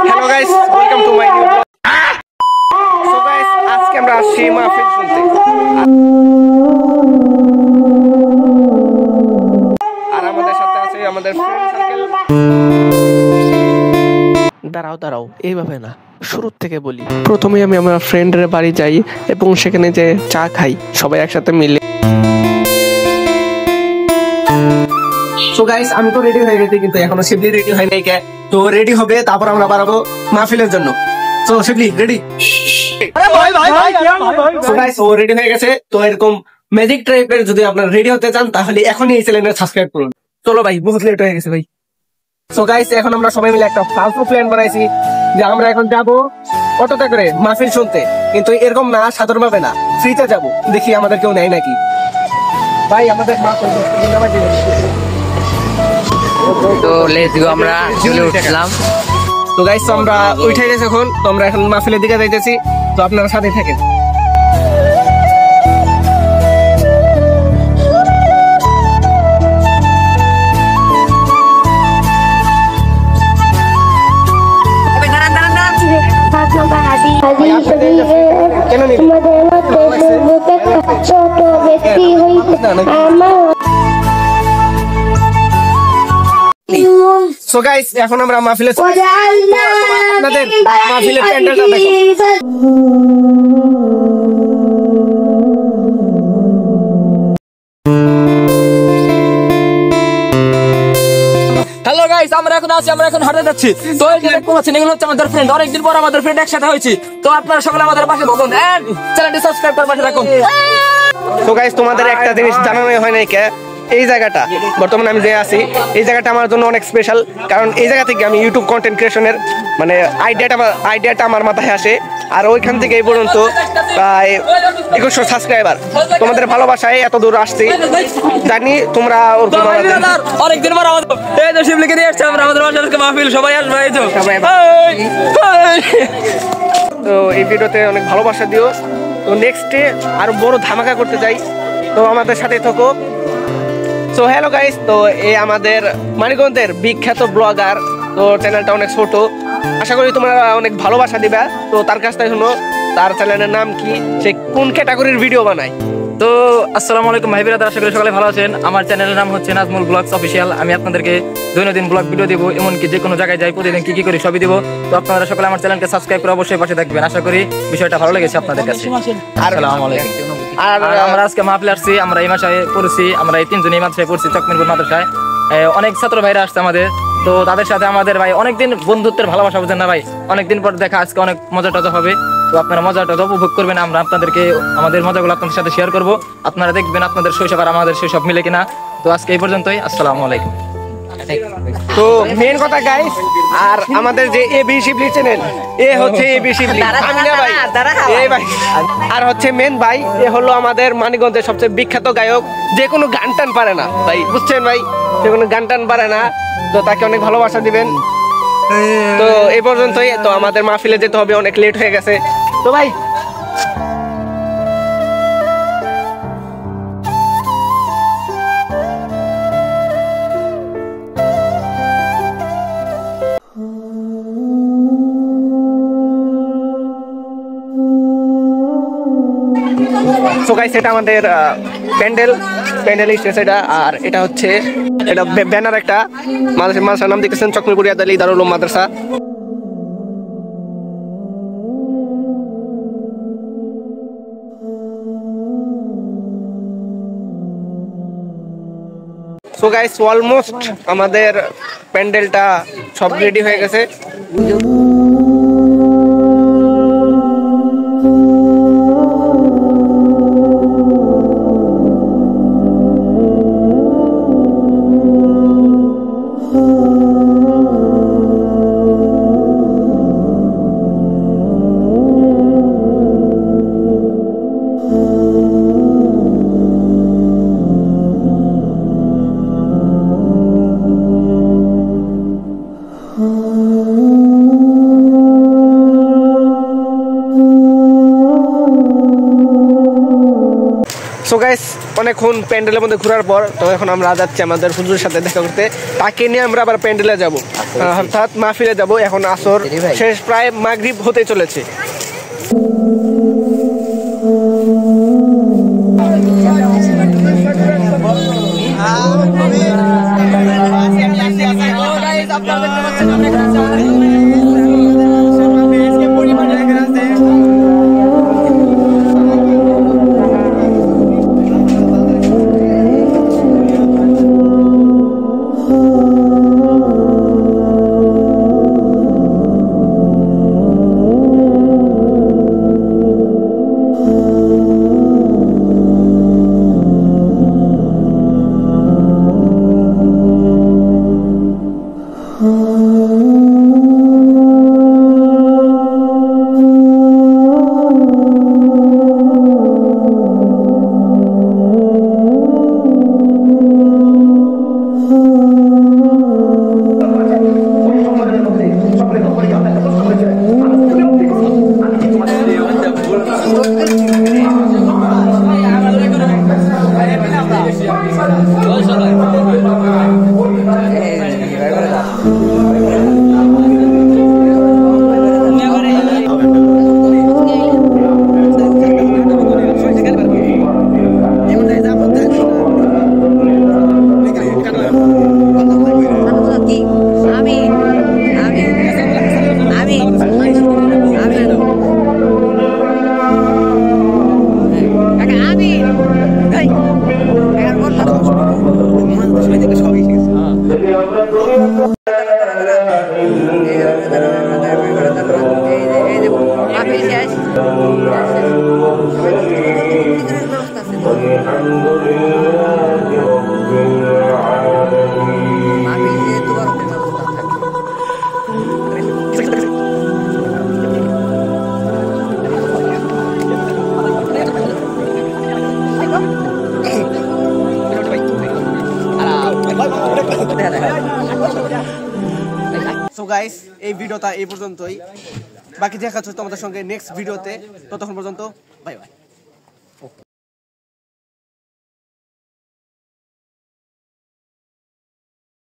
Hello guys, welcome to my new blog. So guys, আজকে আমরা আসছি মাহফিল শুনতে। আর আমাদের সাথে আছে আমাদের ফ্রেন্ড সার্কেল। দাঁড়াও, এইভাবে না, শুরুর থেকে বলি। প্রথমে আমি আমার ফ্রেন্ডের বাড়ি যাই এবং সেখানে যে চা খাই সবাই একসাথে মিলে। সো গাইস, আমি তো রেডি হয়ে গেছি, কিন্তু এখনো শিবলি রেডি হয় নাই। তো রেডি হবে, তারপর আমরা বাড়াবো মাহফিলের জন্য। সো শিবলি রেডি? সো গাইস, ও রেডি হয়ে গেছে। তো এরকম ম্যাজিক টাইপের যদি আপনারা রেডি হতে চান তাহলে এখনই এই চ্যানেলটা সাবস্ক্রাইব করুন। চলো ভাই, বহুত লেট হয়ে গেছে ভাই। সো গাইস, এখন আমরা সবাই মিলে একটা ফালতু প্ল্যান বানাইছি যে আমরা এখন যাবো অটোতে করে মাহফিল শুনতে। কিন্তু এরকম না, সাধারণভাবে না, ফ্রিতে যাবো। দেখি আমাদের কেউ নেয় নাকি। ভাই আমাদের তো লেটস গো, আমরা চলে উঠলাম। তো গাইস, আমরা উঠে গেছি এখন। তো আমরা এখন মাহফিলের দিকে যাইতেছি। তো আপনারা সাথে থাকেন। সো গাইস, এখন আমরা মাহফিলে আপনাদের মাহফিলের প্যান্ডেলটা দেখো। হ্যালো গাইস, আমরা এখন হাঁটতে যাচ্ছি। তো এই যে দেখতে পাচ্ছেন, এগুলো হচ্ছে আমাদের ফ্রেন্ড। অনেকদিন পর আমাদের ফ্রেন্ড একসাথে হয়েছি। তো আপনারা সকলে আমাদের পাশে থাকুন এন্ড চ্যানেলটি সাবস্ক্রাইব করে পাশে থাকুন। সো গাইস, তোমাদের একটা জিনিস জানানো হয় নাই কে, এই জায়গাটা বর্তমানে আমি যে আছি, এই জায়গাটা আমার জন্য অনেক স্পেশাল। কারণ এই জায়গা থেকে আমি ইউটিউব কন্টেন্ট ক্রিয়েশনের মানে আইডিয়াটা আমার মাথায় আসে। আর ওইখান থেকে এই পর্যন্ত প্রায় 2100 সাবস্ক্রাইবার। তোমাদের ভালোবাসায় এত দূর আসছি, জানি তোমরা অনেকদিন পর আমাদের এই যে শিবলিকে নিয়ে আসছে আমরা আমাদের বাসার মাহফিল। সবাই আসবে, এই তো সবাই। তো এই ভিডিওতে অনেক ভালোবাসা দিও। তো নেক্সটে আরো বড় ধামাকা করতে চাই, তো আমাদের সাথে থাকো। সো হ্যালো গাইস, তো এই আমাদের মানিকগঞ্জের বিখ্যাত ব্লগার। তো চ্যানেলটা অনেক ছোট, আশা করি তোমরা অনেক ভালোবাসা দিবা। তো তার কাছ থেকে শুনো তার চ্যানেলের নাম কি, সে কোন ক্যাটাগরির ভিডিও বানায়। তো আসসালামু আলাইকুম ভাই বিরাদার, আশা করি সকালে ভালো আছেন। আমার চ্যানেলের নাম হচ্ছে নাজমুল ব্লগস অফিসিয়াল। আমি আপনাদেরকে দৈনন্দিন ব্লগ ভিডিও দিব, এমনকি যে কোনো জায়গায় যাই প্রতিদিন কি করি সবই দিব। তো আপনারা সকলে আমার চ্যানেলকে সাবস্ক্রাইব করে অবশ্যই পাশে থাকবেন। আশা করি বিষয়টা ভালো লেগেছে আপনাদের কাছে। আসসালামু আলাইকুম। আর আমরা আজকে মাহফিলে আসছি, আমরা এই মাসায় পড়ছি, আমরা এই তিনজন এই মাদ্রাসায় পড়ছি, চকমিরপুর মাদ্রাসায়। অনেক ছাত্র ভাইরা আসছে আমাদের। তো তাদের সাথে আমাদের ভাই অনেকদিন বন্ধুত্বের ভালোবাসা, বুঝেন না ভাই, অনেকদিন পর দেখা। আজকে অনেক মজা টজা হবে। তো আপনারা মজাটা উপভোগ করবেন, আমরা আপনাদেরকে আমাদের মজাগুলো আপনাদের সাথে শেয়ার করব। আপনারা দেখবেন আপনাদের শৈশব আর আমাদের শৈশব মিলে কিনা। তো আজকে এই পর্যন্তই, আসসালামু আলাইকুম। তো মেন কথা গাইস, আর আমাদের যে এবি শিবলি চ্যানেল, এ হচ্ছে এবি শিবলি, আমি না ভাই, এই ভাই। আর হচ্ছে মেন ভাই, এ হলো আমাদের মানিকগঞ্জের সবচেয়ে বিখ্যাত গায়ক, যে কোনো গান টান পারে না ভাই, বুঝছেন ভাই, যে কোনো গান টান পারে না। তো তাকে অনেক ভালোবাসা দিবেন। তো এই পর্যন্তই। তো আমাদের মাহফিলে যেতে হবে, অনেক লেট হয়ে গেছে। তো ভাই সো গাইস, এটা আমাদের প্যান্ডেল স্টেজ এটা। আর এটা হচ্ছে এটা ব্যানার একটা মাদ্রাসার নাম দেখতেছেন, চকমিরপুর আলী দারুল উলুম মাদ্রাসা। সো গাইস, অলমোস্ট আমাদের প্যান্ডেলটা সব রেডি হয়ে গেছে। সো গাইস, অনেকক্ষণ প্যান্ডেলের মধ্যে ঘোরার পর তো এখন আমরা যাচ্ছি আমাদের হুজুরের সাথে দেখা করতে। তাকে নিয়ে আমরা আবার প্যান্ডেলে যাব, অর্থাৎ মাহফিলে যাব। এখন আসর শেষ, প্রায় মাগরিব হতে চলেছে। সো গাইস, এই ভিডিওটা এই পর্যন্তই। বাকি দেখা হচ্ছে তোমাদের সঙ্গে নেক্সট ভিডিওতে। ততক্ষণ পর্যন্ত বাই বাই।